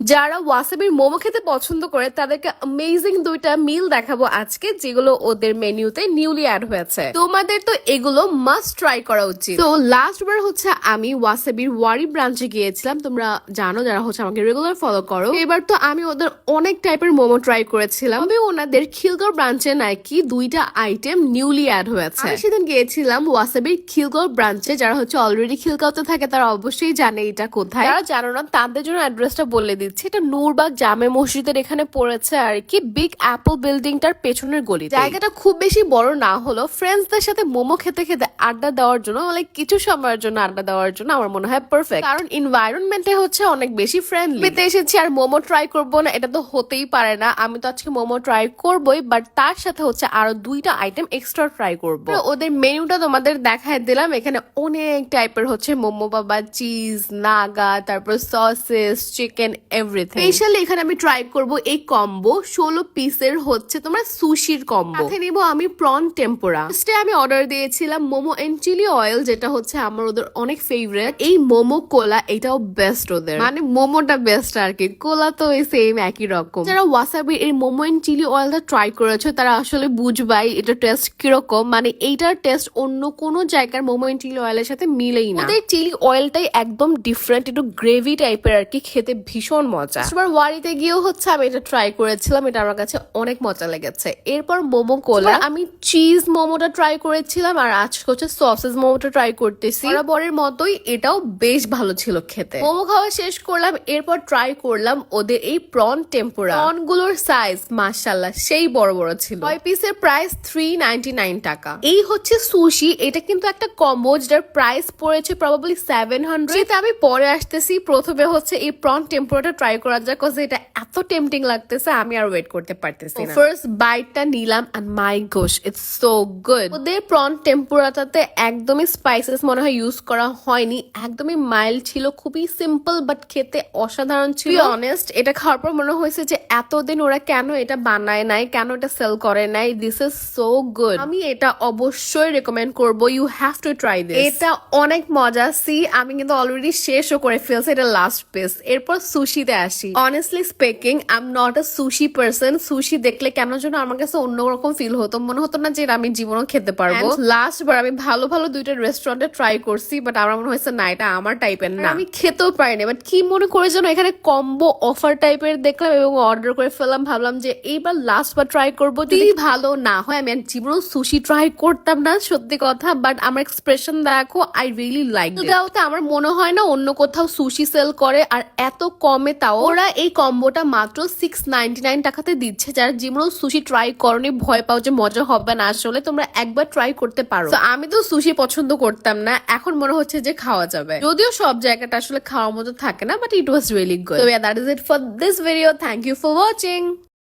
যারা ওয়াসাবির মোমো খেতে পছন্দ করে তাদেরকে অ্যামেজিং দুইটা মিল দেখাবো আজকে, যেগুলো ওদের মেনুতে নিউলি অ্যাড হয়েছে। তোমাদের তো এগুলো মাস্ট ট্রাই করা উচিত। তো লাস্ট বার হচ্ছে আমি ওয়াসাবির ওয়ারি ব্রাঞ্চে গিয়েছিলাম, তোমরা জানো যারা হচ্ছে আমাকে রেগুলার ফলো করো। এবার তো আমি ওদের অনেক টাইপের মোমো ট্রাই করেছিলাম, তবে ওনাদের খিলগাঁও ব্রাঞ্চে নাকি দুইটা আইটেম নিউলি অ্যাড হয়েছে। আমি সেদিন গিয়েছিলাম ওয়াসাবির খিলগাঁও ব্রাঞ্চে। যারা হচ্ছে অলরেডি খিলগাঁওতে থাকে তারা অবশ্যই জানে এটা কোথায়, যারা জানো না তাদের জন্য অ্যাড্রেসটা বলে দিচ্ছি। এটা নূরবাগ জামে মসজিদের এখানে পড়েছে আর কি, বিগ অ্যাপল বিল্ডিংটার পেছনের গলি। জায়গাটা খুব বেশি বড় না হলো ফ্রেন্ডসদের সাথে মোমো খেতে খেতে আড্ডা দেওয়ার জন্য, লাইক কিছু সময়ের জন্য আড্ডা দেওয়ার জন্য আমার মনে হয় পারফেক্ট। কারণ এনভায়রনমেন্টে হচ্ছে অনেক বেশি ফ্রেন্ডলি। পেতে এসেছি আর মোমো ট্রাই করবো না, এটা তো হতেই পারে না। আমি তো আজকে মোমো ট্রাই করবোই, বাট তার সাথে হচ্ছে আরো দুইটা আইটেম এক্সট্রা ট্রাই করবো। ওদের মেনুটা তোমাদের দেখায় দিলাম। এখানে অনেক টাইপের হচ্ছে মোমো, বাবা চিজ, নাগা, তারপর সসেস, চিকেন, এভরিথিং। স্পেশালি এখানে আমি ট্রাই করব এই কম্বো 16 পিসের হচ্ছে তোমার সুশির কম্বো। সাথে নিব আমি প্রন টেম্পোরা। ফার্স্টে আমি অর্ডার দিয়েছিলাম মোমো এন্ড চিলি অয়েল, যেটা হচ্ছে আমার ওদের অনেক ফেভারিট। এই মোমো কোলা এটাও বেস্ট ওদের, মানে মোমোটা বেস্ট আর কি, কোলা তো এই সেম একই রকম। যারা ওয়াসাবি এই মোমো এন্ড চিলি অয়েলটা ট্রাই করেছো তারা আসলে বুঝবাই এটা টেস্ট কিরকম। মানে এইটার টেস্ট অন্য কোনো জায়গার মোমো এন্ড চিলি অয়েলের সাথে মিলেই না। ওদের চিলি অয়েলটাই একদম ডিফারেন্ট, একটু গ্রেভি টাইপের আর কি, খেতে ভীষণ মজা। এবার ওয়ারিতে গিয়েও হচ্ছে আমি এটা ট্রাই করেছিলাম, এটা আমার কাছে অনেক মজা লেগেছে। এরপর মোমো কোলা, আমি চিজ মোমোটা ট্রাই করেছিলাম আর আজকে হচ্ছে সসেস মোমোটা ট্রাই করতেছি। বরাবরের মতোই এটাও বেশ ভালো ছিল খেতে। মোমো খাওয়া শেষ করলাম, এরপর ট্রাই করলাম ওদের এই প্রন টেম্পোরা। প্রন গুলোর সাইজ মাশাআল্লাহ সেই বড় বড় ছিল। 6 পিসের প্রাইস 399 টাকা। এই হচ্ছে সুশি, এটা কিন্তু একটা কম্বো যেটার প্রাইস পড়েছে প্রবাবলি 700। যেটা আমি পরে আসতেছি, প্রথমে হচ্ছে এই প্রন টেম্পোরাটা ট্রাই করা যাক, কজ এটা এত টেম্পটিং লাগতেছে আমি আর ওয়েট করতে পারতেছি না। ফার্স্ট বাইটটা নিলাম এন্ড মাই গোশ, ইটস সো গুড। ওদের প্রন টেম্পোরাটাতে একদমই স্পাইসেস মনে হয় ইউজ করা হয়নি, একদমই মাইল্ড ছিল, খুবই সিম্পল বাট খেতে অসাধারণ ছিল। অনেস্ট এটা খাওয়ার পর মনে হয়েছে যে এতদিন ওরা কেন এটা বানায় নাই, কেন এটা সেল করে নাই। দিস ইজ সো গুড, আমি এটা অবশ্যই রেকমেন্ড করবো। You have to try this, এটা অনেক মজা। সি আমি কিন্তু অলরেডি শেষও করে ফেলছি, এটা লাস্ট পিস। এরপর সুশিতে আসি। Honestly speaking I am not a sushi person. Sushi দেখলে কেন যেন আমার কাছে অন্যরকম ফিল হতো, মনে হতো না যে আমি জীবনও খেতে পারবো। লাস্ট বার আমি ভালো ভালো দুইটা রেস্টুরেন্টে ট্রাই করছি, বাট আমার মনে হয়েছে না এটা আমার টাইপের না, আমি খেতেও পারিনি। বাট কি মনে করে যেন এখানে কম্বো অফার টাইপের দেখলাম এবং অর্ডার করে ফেললাম। ভাবলাম যে এইবার লাস্ট বার ট্রাই করবো, যদি ভালো না হয় আমি আর জীবনও সুশি ট্রাই করতাম না, সত্যি কথা। বাট আমার এক্সপ্রেশন দেখো, আই রিয়েলি লাইক ইট। আমার মনে হয় না অন্য কোথাও সুশি সেল করে আর এত কমে, তাও ওরা এই কম্বোটা মাত্র 699 টাকাতে দিচ্ছে। যারা জীবনও সুশি ট্রাই করনি, ভয় পাও যে মজা হবে না, আসলে তোমরা একবার ট্রাই করতে পারো। আমি তো সুশি পছন্দ করতাম না, এখন মনে হচ্ছে যে খাওয়া যাবে, যদিও সব জায়গাটা আসলে খাওয়ার মতো থাকে না, but it was really good. So that is it for this video. Thank you for watching.